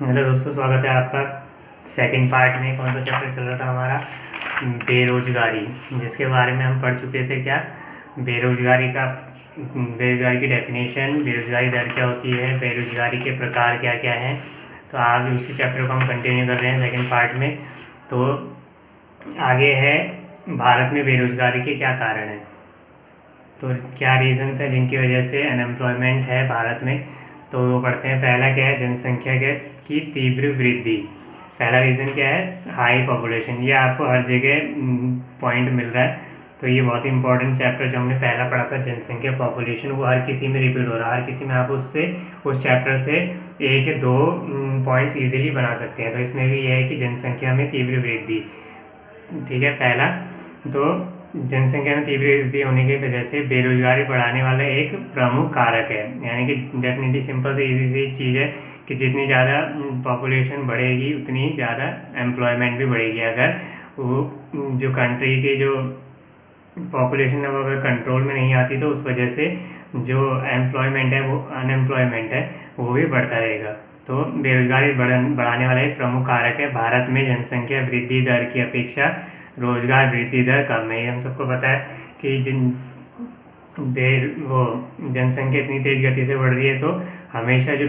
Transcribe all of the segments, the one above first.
Hello दोस्तों, स्वागत है आपका सेकंड पार्ट में। कौन सा चैप्टर चल रहा था हमारा? बेरोजगारी, जिसके बारे में हम पढ़ चुके थे। क्या बेरोजगारी की डेफिनेशन, बेरोजगारी दर क्या होती है, बेरोजगारी के प्रकार क्या क्या हैं। तो आज उसी चैप्टर को हम कंटिन्यू कर रहे हैं सेकंड पार्ट में। तो आगे है भारत में बेरोजगारी के क्या कारण हैं, तो क्या रीजंस हैं जिनकी वजह से अनएम्प्लॉयमेंट है भारत में। तो वो पढ़ते हैं। पहला क्या है? जनसंख्या की तीव्र वृद्धि। पहला रीज़न क्या है? High population. ये आपको हर जगह पॉइंट मिल रहा है। तो ये बहुत ही इंपॉर्टेंट चैप्टर जो हमने पहला पढ़ा था, जनसंख्या पॉपुलेशन, वो हर किसी में रिपीट हो रहा है। हर किसी में आप उस चैप्टर से एक या दो पॉइंट्स इजीली बना सकते हैं। तो इसमें भी यह है कि जनसंख्या में तीव्र वृद्धि, ठीक है, पहला। तो जनसंख्या में तीव्र वृद्धि होने की वजह से बेरोजगारी बढ़ाने वाला एक प्रमुख कारक है। यानी कि डेफिनेटली सिंपल से इजी सी चीज़ है कि जितनी ज़्यादा पॉपुलेशन बढ़ेगी उतनी ज़्यादा एम्प्लॉयमेंट भी बढ़ेगी। अगर वो जो कंट्री की जो पॉपुलेशन है वो अगर कंट्रोल में नहीं आती तो उस वजह से जो एम्प्लॉयमेंट है, वो अनएम्प्लॉयमेंट है, वो भी बढ़ता रहेगा। तो बेरोजगारी बढ़ाने वाला एक प्रमुख कारक है। भारत में जनसंख्या वृद्धि दर की अपेक्षा रोजगार वृद्धि दर कम है। हम सबको पता है कि जनसंख्या इतनी तेज गति से बढ़ रही है, तो हमेशा जो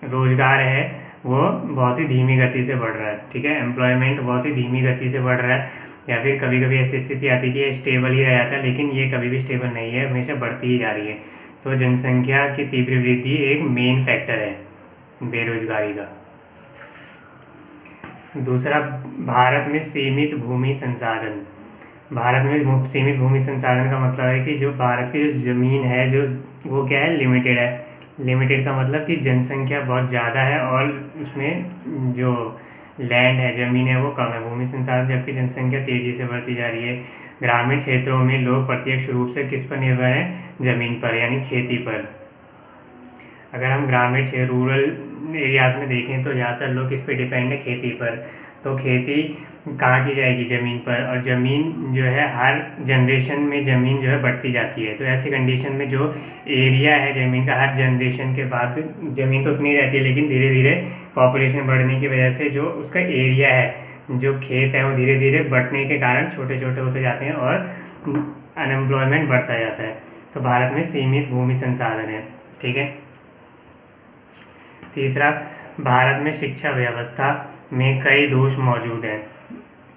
रोजगार है वो बहुत ही धीमी गति से बढ़ रहा है। ठीक है, एम्प्लॉयमेंट बहुत ही धीमी गति से बढ़ रहा है, या फिर कभी कभी ऐसी स्थिति आती है कि ये स्टेबल ही रह जाता है, लेकिन ये कभी भी स्टेबल नहीं है, हमेशा बढ़ती ही जा रही है। तो जनसंख्या की तीव्र वृद्धि एक मेन फैक्टर है बेरोजगारी का। दूसरा, भारत में सीमित भूमि संसाधन। भारत में सीमित भूमि संसाधन का मतलब है कि जो भारत की जो ज़मीन है, जो वो क्या है, लिमिटेड है। लिमिटेड का मतलब कि जनसंख्या बहुत ज़्यादा है और उसमें जो लैंड है, ज़मीन है, वो कम है, भूमि संसाधन, जबकि जनसंख्या तेज़ी से बढ़ती जा रही है। ग्रामीण क्षेत्रों में लोग प्रत्यक्ष रूप से किस पर निर्भर हैं? ज़मीन पर, यानी खेती पर। अगर हम ग्रामीण क्षेत्र, रूरल एरियाज़ में देखें तो ज़्यादातर लोग किस पे डिपेंड है? खेती पर। तो खेती कहाँ की जाएगी? ज़मीन पर। और ज़मीन जो है, हर जनरेशन में ज़मीन जो है बढ़ती जाती है। तो ऐसी कंडीशन में जो एरिया है ज़मीन का, हर जनरेशन के बाद ज़मीन तो उतनी रहती है, लेकिन धीरे धीरे पॉपुलेशन बढ़ने की वजह से जो उसका एरिया है, जो खेत है, वो धीरे धीरे बढ़ने के कारण छोटे छोटे होते जाते हैं और अनएम्प्लॉयमेंट बढ़ता जाता है। तो भारत में सीमित भूमि संसाधन है। ठीक है। तीसरा, भारत में शिक्षा व्यवस्था में कई दोष मौजूद हैं।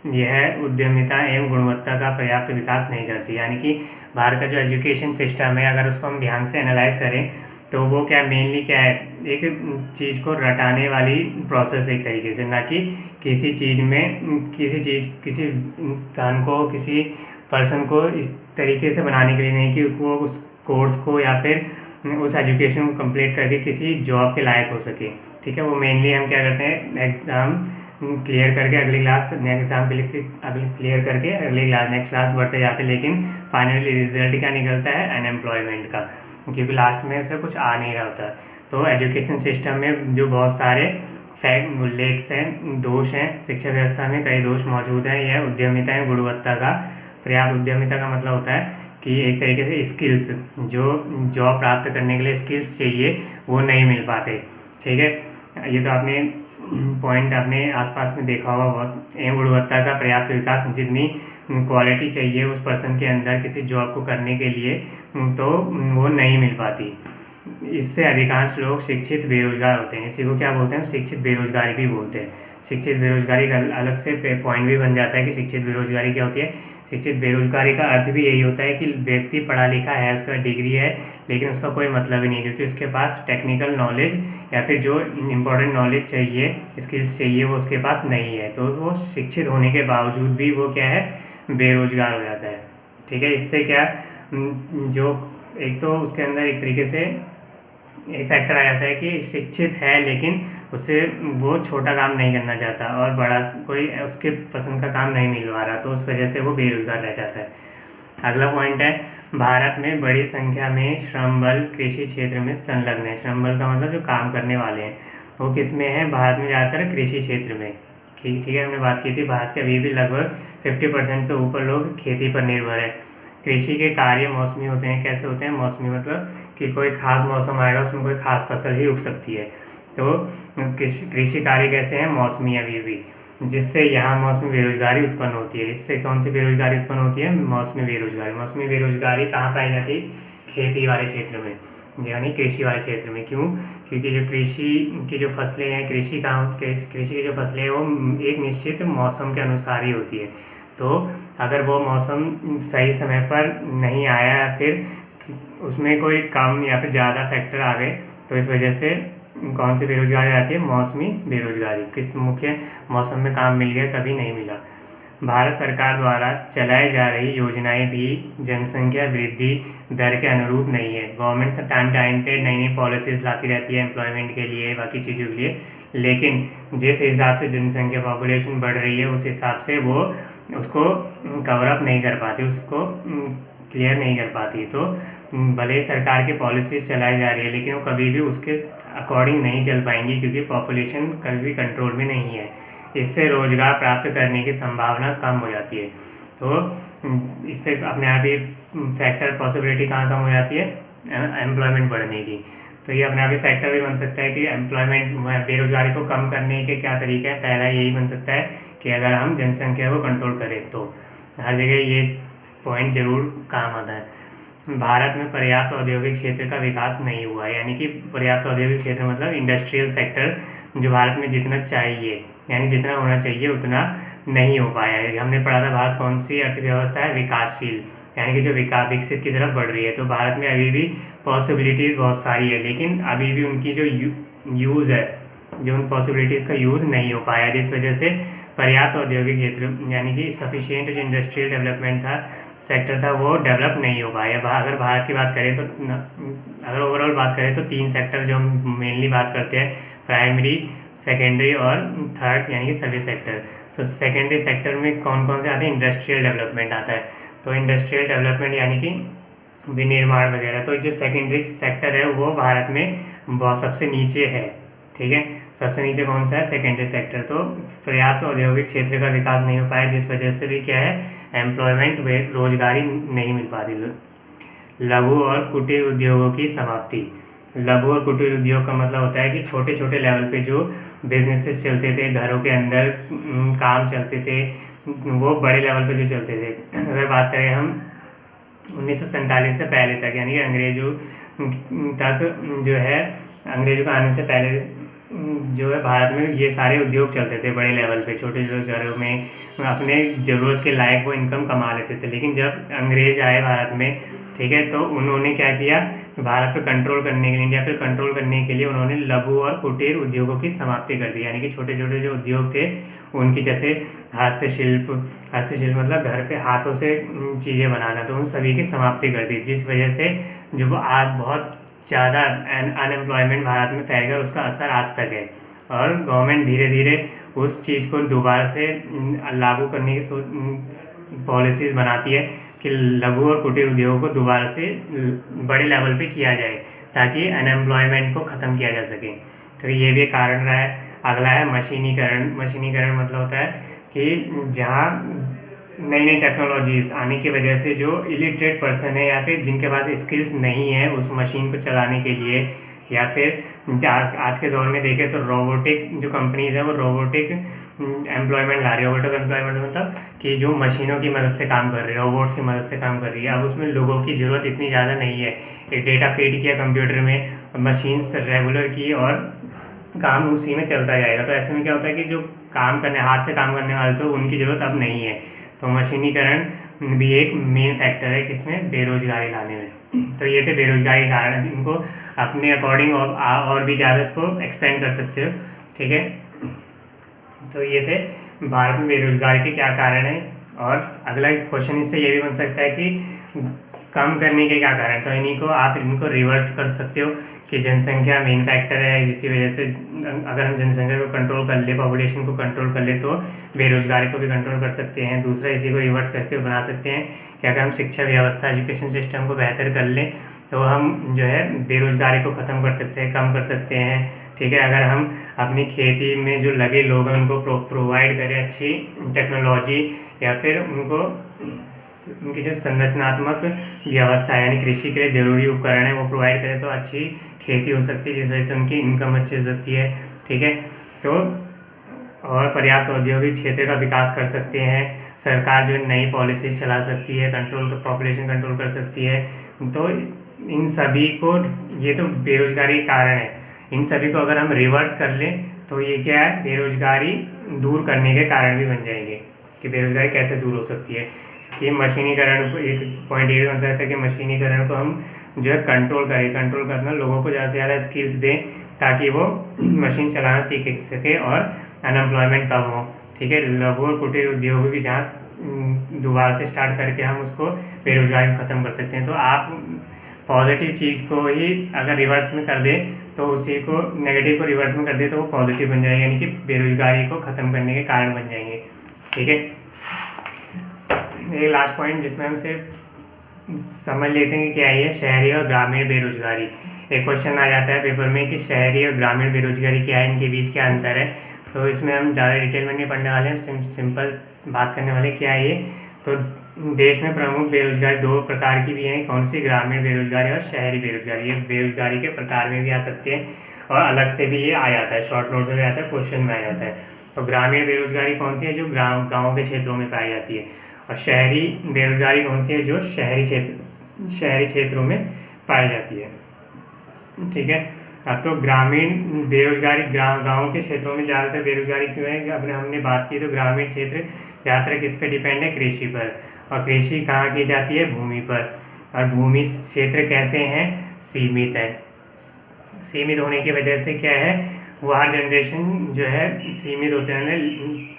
यह उद्यमिता एवं गुणवत्ता का पर्याप्त विकास नहीं करती। यानी कि भारत का जो एजुकेशन सिस्टम है, अगर उसको हम ध्यान से एनालाइज करें तो वो क्या मेनली क्या है? एक चीज़ को रटाने वाली प्रोसेस एक तरीके से, ना कि किसी किसी इंसान को, किसी पर्सन को इस तरीके से बनाने के लिए नहीं कि वो उस कोर्स को या फिर उस एजुकेशन को कंप्लीट करके किसी जॉब के लायक हो सके। ठीक है, वो मेनली हम क्या करते हैं? एग्ज़ाम क्लियर करके अगली क्लास, एग्ज़ाम क्लियर करके नेक्स्ट क्लास बढ़ते जाते हैं, लेकिन फाइनली रिजल्ट क्या निकलता है? अनएम्प्लॉयमेंट का, क्योंकि लास्ट में उसे कुछ आ नहीं रहा होता। तो एजुकेशन सिस्टम में जो बहुत सारे लेक्स हैं, दोष हैं, शिक्षा व्यवस्था में कई दोष मौजूद हैं। यह उद्यमिता एवं गुणवत्ता का पर्याप्त, उद्यमिता का मतलब होता है कि एक तरीके से स्किल्स, जो जॉब प्राप्त करने के लिए स्किल्स चाहिए, वो नहीं मिल पाते। ठीक है, ये तो आपने पॉइंट अपने आसपास में देखा होगा बहुत। एवं गुणवत्ता का पर्याप्त विकास, जितनी क्वालिटी चाहिए उस पर्सन के अंदर किसी जॉब को करने के लिए, तो वो नहीं मिल पाती। इससे अधिकांश लोग शिक्षित बेरोजगार होते हैं। इसी को क्या बोलते हैं? शिक्षित बेरोजगारी भी बोलते हैं। शिक्षित बेरोजगारी का अलग से पॉइंट भी बन जाता है कि शिक्षित बेरोजगारी क्या होती है। शिक्षित बेरोजगारी का अर्थ भी यही होता है कि व्यक्ति पढ़ा लिखा है, उसका डिग्री है, लेकिन उसका कोई मतलब ही नहीं, क्योंकि उसके पास टेक्निकल नॉलेज या फिर जो इम्पोर्टेंट नॉलेज चाहिए, स्किल्स चाहिए, वो उसके पास नहीं है। तो वो शिक्षित होने के बावजूद भी वो क्या है? बेरोजगार हो जाता है। ठीक है, इससे क्या जो एक तो उसके अंदर एक तरीके से एक फैक्टर आ जाता है कि शिक्षित है, लेकिन उससे वो छोटा काम नहीं करना चाहता और बड़ा कोई उसके पसंद का काम नहीं मिल पा रहा, तो उस वजह से वो बेरोजगार रह जाता है। अगला पॉइंट है, भारत में बड़ी संख्या में श्रम बल कृषि क्षेत्र में संलग्न है। श्रम बल का मतलब जो काम करने वाले हैं, वो किस में है? भारत में ज़्यादातर कृषि क्षेत्र में। ठीक है, हमने बात की थी भारत के अभी भी लगभग 50% से ऊपर लोग खेती पर निर्भर है। कृषि के कार्य मौसमी होते हैं। कैसे होते हैं? मौसमी मतलब कि कोई खास मौसम आएगा, उसमें कोई खास फसल ही उग सकती है। तो कृषि कार्य कैसे हैं, मौसमी अभी भी, जिससे यहाँ मौसमी बेरोजगारी उत्पन्न होती है। इससे कौन सी बेरोजगारी उत्पन्न होती है, मौसमी बेरोजगारी। मौसमी बेरोजगारी कहाँ पाई जाती है, खेती वाले क्षेत्र में, यानी कृषि वाले क्षेत्र में। क्यों, क्योंकि जो कृषि की जो फसलें हैं, कृषि की जो फसलें हैं वो एक निश्चित मौसम के अनुसार ही होती है। तो अगर वो मौसम सही समय पर नहीं आया या फिर उसमें कोई कम या फिर ज़्यादा फैक्टर आ गए, तो इस वजह से कौन सी बेरोजगारी आती है, मौसमी बेरोजगारी। किस मुख्य मौसम में काम मिल गया, कभी नहीं मिला। भारत सरकार द्वारा चलाई जा रही योजनाएं भी जनसंख्या वृद्धि दर के अनुरूप नहीं है। गवर्नमेंट टाइम टाइम पे नई नई पॉलिसीज लाती रहती है एम्प्लॉयमेंट के लिए, बाकी चीज़ों के लिए, लेकिन जिस हिसाब से जनसंख्या पॉपुलेशन बढ़ रही है उस हिसाब से वो उसको कवर अप नहीं कर पाती, उसको क्लियर नहीं कर पाती। तो भले सरकार की पॉलिसीज चलाई जा रही है लेकिन वो कभी भी उसके अकॉर्डिंग नहीं चल पाएंगी, क्योंकि पॉपुलेशन कभी भी कंट्रोल में नहीं है। इससे रोजगार प्राप्त करने की संभावना कम हो जाती है। तो इससे अपने आप ही फैक्टर पॉसिबिलिटी कहाँ कम हो जाती है, एम्प्लॉयमेंट बढ़ने की। तो ये अपने आप ही फैक्टर भी बन सकता है कि एम्प्लॉयमेंट बेरोजगारी को कम करने के क्या तरीके हैं। पहला यही बन सकता है कि अगर हम जनसंख्या को कंट्रोल करें, तो हर जगह ये पॉइंट जरूर काम आता है। भारत में पर्याप्त औद्योगिक क्षेत्र का विकास नहीं हुआ है, यानी कि पर्याप्त औद्योगिक क्षेत्र मतलब इंडस्ट्रियल सेक्टर जो भारत में जितना चाहिए, यानी जितना होना चाहिए उतना नहीं हो पाया है। हमने पढ़ा था भारत कौन सी अर्थव्यवस्था है, विकासशील, यानी कि जो विकसित की तरफ बढ़ रही है। तो भारत में अभी भी पॉसिबिलिटीज़ बहुत सारी है, लेकिन अभी भी उनकी जो यूज़ है, जो उन पॉसिबिलिटीज़ का यूज़ नहीं हो पाया, जिस वजह से पर्याप्त औद्योगिक क्षेत्र यानी कि सफिशिएंट जो इंडस्ट्रियल डेवलपमेंट था, सेक्टर था, वो डेवलप नहीं हो पाया। अगर भारत की बात करें तो अगर ओवरऑल बात करें तो 3 सेक्टर जो हम मेनली बात करते हैं, प्राइमरी, सेकेंडरी और थर्ड, यानी कि सर्विस सेक्टर। तो सेकेंडरी सेक्टर में कौन कौन से आते हैं, इंडस्ट्रियल डेवलपमेंट आता है। तो इंडस्ट्रियल डेवलपमेंट यानी कि विनिर्माण वगैरह। तो जो सेकेंडरी सेक्टर है वो भारत में बहुत सबसे नीचे है, ठीक है। सबसे नीचे कौन सा है, सेकेंडरी सेक्टर। तो पर्याप्त औद्योगिक क्षेत्र का विकास नहीं हो पाया, जिस वजह से भी क्या है, एम्प्लॉयमेंट रोजगारी नहीं मिल पाती। लघु और कुटीर उद्योगों की समाप्ति। लघु और कुटीर उद्योग का मतलब होता है कि छोटे छोटे लेवल पे जो बिजनेसेस चलते थे, घरों के अंदर काम चलते थे, वो बड़े लेवल पे जो चलते थे। अगर बात करें हम 1947 से पहले तक, यानी कि अंग्रेजों तक जो है, अंग्रेजों के आने से पहले जो है भारत में ये सारे उद्योग चलते थे बड़े लेवल पे, छोटे छोटे घरों में अपने ज़रूरत के लायक वो इनकम कमा लेते थे। लेकिन जब अंग्रेज आए भारत में, ठीक है, तो उन्होंने क्या किया, भारत पे कंट्रोल करने के लिए, इंडिया पे कंट्रोल करने के लिए उन्होंने लघु और कुटीर उद्योगों की समाप्ति कर दी। यानी कि छोटे छोटे जो उद्योग थे उनकी, जैसे हस्तशिल्प मतलब घर पे हाथों से चीज़ें बनाना, तो उन सभी की समाप्ति कर दी, जिस वजह से जो आज बहुत ज़्यादा अनएम्प्लॉयमेंट भारत में फैल गया, उसका असर आज तक है। और गवर्नमेंट धीरे धीरे उस चीज़ को दोबारा से लागू करने की पॉलिसीज़ बनाती है कि लघु और कुटीर उद्योगों को दोबारा से बड़े लेवल पे किया जाए, ताकि अनएम्प्लॉयमेंट को ख़त्म किया जा सके। तो ये भी कारण रहा है। अगला है मशीनीकरण। मशीनीकरण मतलब होता है कि जहाँ नई नई टेक्नोलॉजीज़ आने की वजह से जो इलिटरेट पर्सन है या फिर जिनके पास स्किल्स नहीं है उस मशीन को चलाने के लिए, या फिर आज के दौर में देखें तो रोबोटिक जो कंपनीज़ हैं वो रोबोटिक एम्प्लॉयमेंट ला रही है। रोबोटिक एम्प्लॉयमेंट मतलब कि जो मशीनों की मदद से काम कर रही है, रोबोट्स की मदद से काम कर रही है। अब उसमें लोगों की ज़रूरत इतनी ज़्यादा नहीं है। एक डेटा फीड किया कंप्यूटर में, मशीन्स रेगुलर की और काम उसी में चलता जाएगा। तो ऐसे में क्या होता है कि जो काम करने, हाथ से काम करने वाले तो उनकी ज़रूरत अब नहीं है। तो मशीनीकरण भी एक मेन फैक्टर है किसमें, बेरोजगारी लाने में। तो ये थे बेरोजगारी के कारण। इनको अपने अकॉर्डिंग और भी ज़्यादा इसको एक्सपेंड कर सकते हो, ठीक है। तो ये थे भारत में बेरोजगारी के क्या कारण हैं। और अगला क्वेश्चन इससे ये भी बन सकता है कि कम करने के क्या कारण। तो इनको रिवर्स कर सकते हो कि जनसंख्या मेन फैक्टर है, जिसकी वजह से अगर हम जनसंख्या को कंट्रोल कर ले, पॉपुलेशन को कंट्रोल कर ले, तो बेरोजगारी को भी कंट्रोल कर सकते हैं। दूसरा, इसी को रिवर्स करके बना सकते हैं कि अगर हम शिक्षा व्यवस्था, एजुकेशन सिस्टम को बेहतर कर लें तो हम जो है बेरोजगारी को ख़त्म कर सकते हैं, कम कर सकते हैं, ठीक है। अगर हम अपनी खेती में जो लगे लोग हैं उनको प्रोवाइड करें अच्छी टेक्नोलॉजी, या फिर उनको उनकी जो संरचनात्मक व्यवस्था है यानी कृषि के लिए जरूरी उपकरण है वो प्रोवाइड करें तो अच्छी खेती हो सकती है, जिस वजह से उनकी इनकम अच्छी हो सकती है। ठीक है, तो और पर्याप्त औद्योगिक क्षेत्र का विकास कर सकते हैं। सरकार जो नई पॉलिसीज चला सकती है, पॉपुलेशन कंट्रोल कर सकती है। तो इन सभी को, ये तो बेरोजगारी के कारण है, इन सभी को अगर हम रिवर्स कर लें तो ये क्या है, बेरोजगारी दूर करने के कारण भी बन जाएंगे। कि बेरोजगारी कैसे दूर हो सकती है कि मशीनीकरण को, एक पॉइंट ये बन सकता है कि मशीनीकरण को हम जो है कंट्रोल करें। कंट्रोल करना, लोगों को ज़्यादा से ज़्यादा स्किल्स दें ताकि वो मशीन चलाना सीख सके और अनएम्प्लॉयमेंट कम हो। ठीक है, लघु और कुटीर उद्योगों की जहाँ दोबारा से स्टार्ट करके हम उसको बेरोजगारी को ख़त्म कर सकते हैं। तो आप पॉजिटिव चीज़ को ही अगर रिवर्स में कर दें तो उसी को, नेगेटिव को रिवर्स में कर दें तो वो पॉजिटिव बन जाएगा, यानी कि बेरोजगारी को ख़त्म करने के कारण बन जाएंगे। ठीक है, एक लास्ट पॉइंट जिसमें हम सिर्फ समझ लेते हैं कि क्या है शहरी और ग्रामीण बेरोजगारी। एक क्वेश्चन आ जाता है पेपर में कि शहरी और ग्रामीण बेरोजगारी क्या है, इनके बीच क्या अंतर है। तो इसमें हम ज़्यादा डिटेल में नहीं पढ़ने वाले हैं, सिंपल बात करने वाले क्या है ये। तो देश में प्रमुख बेरोजगारी दो प्रकार की भी हैं, कौन सी, ग्रामीण बेरोजगारी और शहरी बेरोजगारी। ये बेरोजगारी के प्रकार में भी आ सकते हैं और अलग से भी ये आ जाता है, शॉर्ट नोट में भी आता है, क्वेश्चन में आ जाता है। तो ग्रामीण बेरोजगारी कौन सी है, जो गाँव के क्षेत्रों में पाई जाती है, और शहरी बेरोजगारी कौन सी है, जो शहरी क्षेत्रों में पाई जाती है। ठीक है, तो ग्रामीण बेरोजगारी गाँव के क्षेत्रों में ज़्यादातर बेरोजगारी क्यों है, अपने हमने बात की तो ग्रामीण क्षेत्र ज़्यादातर किस पे डिपेंड है, कृषि पर। और कृषि कहाँ की जाती है, भूमि पर। और भूमि क्षेत्र कैसे हैं, सीमित है। सीमित होने की वजह से क्या है, वो हर जनरेशन जो है सीमित होते रहने,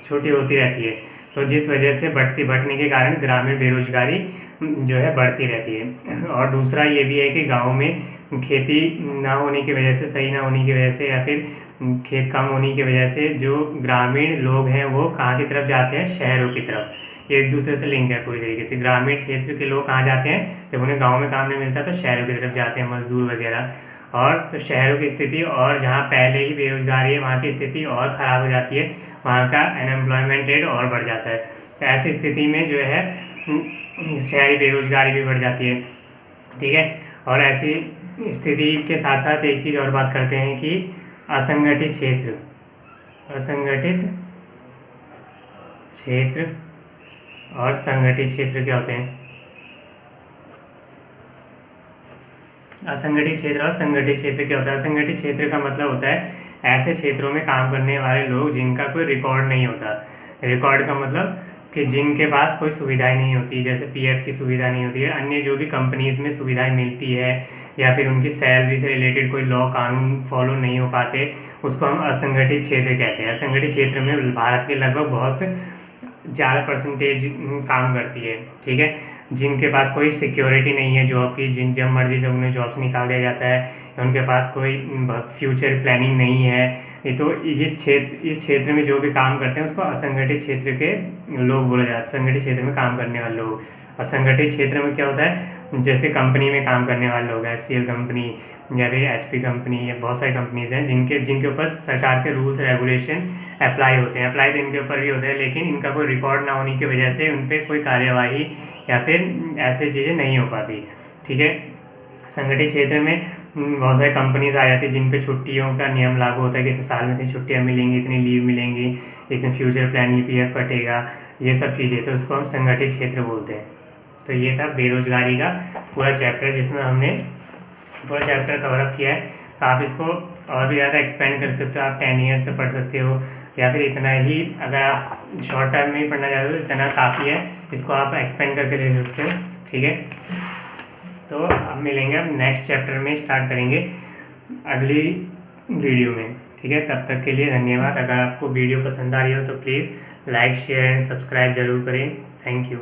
छोटी होती रहती है। तो जिस वजह से बढ़ने के कारण ग्रामीण बेरोजगारी जो है बढ़ती रहती है। और दूसरा ये भी है कि गांव में खेती ना होने की वजह से, सही ना होने की वजह से, या फिर खेत कम होने की वजह से जो ग्रामीण लोग हैं वो कहाँ की तरफ जाते हैं, शहरों की तरफ। ये एक दूसरे से लिंक है पूरी तरीके से। ग्रामीण क्षेत्र के लोग कहाँ जाते हैं, जब उन्हें गाँव में काम नहीं मिलता तो शहरों की तरफ जाते हैं, मजदूर वगैरह। और तो शहरों की स्थिति, और जहाँ पहले ही बेरोजगारी है वहाँ की स्थिति और ख़राब हो जाती है, वहाँ का अनएम्प्लॉयमेंट रेट और बढ़ जाता है। तो ऐसी स्थिति में जो है शहरी बेरोजगारी भी बढ़ जाती है। ठीक है, और ऐसी स्थिति के साथ साथ एक चीज़ और बात करते हैं कि असंगठित क्षेत्र और संगठित क्षेत्र क्या होते हैं। असंगठित क्षेत्र और संगठित क्षेत्र क्या होता है। असंगठित क्षेत्र का मतलब होता है ऐसे क्षेत्रों में काम करने वाले लोग जिनका कोई रिकॉर्ड नहीं होता। रिकॉर्ड का मतलब कि जिनके पास कोई सुविधाएं नहीं होती, जैसे पीएफ की सुविधा नहीं होती है, अन्य जो भी कंपनीज में सुविधाएं मिलती है, या फिर उनकी सैलरी से रिलेटेड कोई लॉ कानून फॉलो नहीं हो पाते, उसको हम असंगठित क्षेत्र कहते हैं। असंगठित क्षेत्र में भारत के लगभग बहुत ज़्यादा परसेंटेज काम करती है। ठीक है, जिनके पास कोई सिक्योरिटी नहीं है जॉब की, जब मर्जी से उन्हें जॉब से निकाल दिया जाता है, उनके पास कोई फ्यूचर प्लानिंग नहीं है। तो इस क्षेत्र में जो भी काम करते हैं उसको असंगठित क्षेत्र के लोग बोला जाता है, संगठित क्षेत्र में काम करने वाले लोग। और संगठित क्षेत्र में क्या होता है, जैसे कंपनी में काम करने वाले लोग, HCL कंपनी या फिर HP कंपनी, या बहुत सारी कंपनीज हैं जिनके ऊपर सरकार के रूल्स रेगुलेशन अप्लाई होते हैं। अप्लाई तो इनके ऊपर भी होते हैं, लेकिन इनका कोई रिकॉर्ड ना होने की वजह से उन पर कोई कार्यवाही या फिर ऐसी चीज़ें नहीं हो पाती। ठीक है, संगठित क्षेत्र में बहुत सारी कंपनीज आ जाती है जिन पे छुट्टियों का नियम लागू होता है कि साल में इतनी छुट्टियाँ मिलेंगी, इतनी लीव मिलेंगी, इतनी फ्यूचर प्लानिंग, PF कटेगा, ये सब चीज़ें, तो उसको हम संगठित क्षेत्र बोलते हैं। तो ये था बेरोजगारी का पूरा चैप्टर, जिसमें हमने पूरा चैप्टर कवर अप किया है। तो आप इसको और भी ज़्यादा एक्सपेंड कर सकते हो, आप 10 ईयर्स से पढ़ सकते हो, या फिर इतना ही अगर आप शॉर्ट टर्म में ही पढ़ना चाहते हो तो इतना काफ़ी है, इसको आप एक्सपेंड करके ले सकते हो। ठीक है, तो अब मिलेंगे, अब नेक्स्ट चैप्टर में स्टार्ट करेंगे अगली वीडियो में। ठीक है, तब तक के लिए धन्यवाद। अगर आपको वीडियो पसंद आ रही हो तो please like, share and subscribe जरूर करें। Thank you.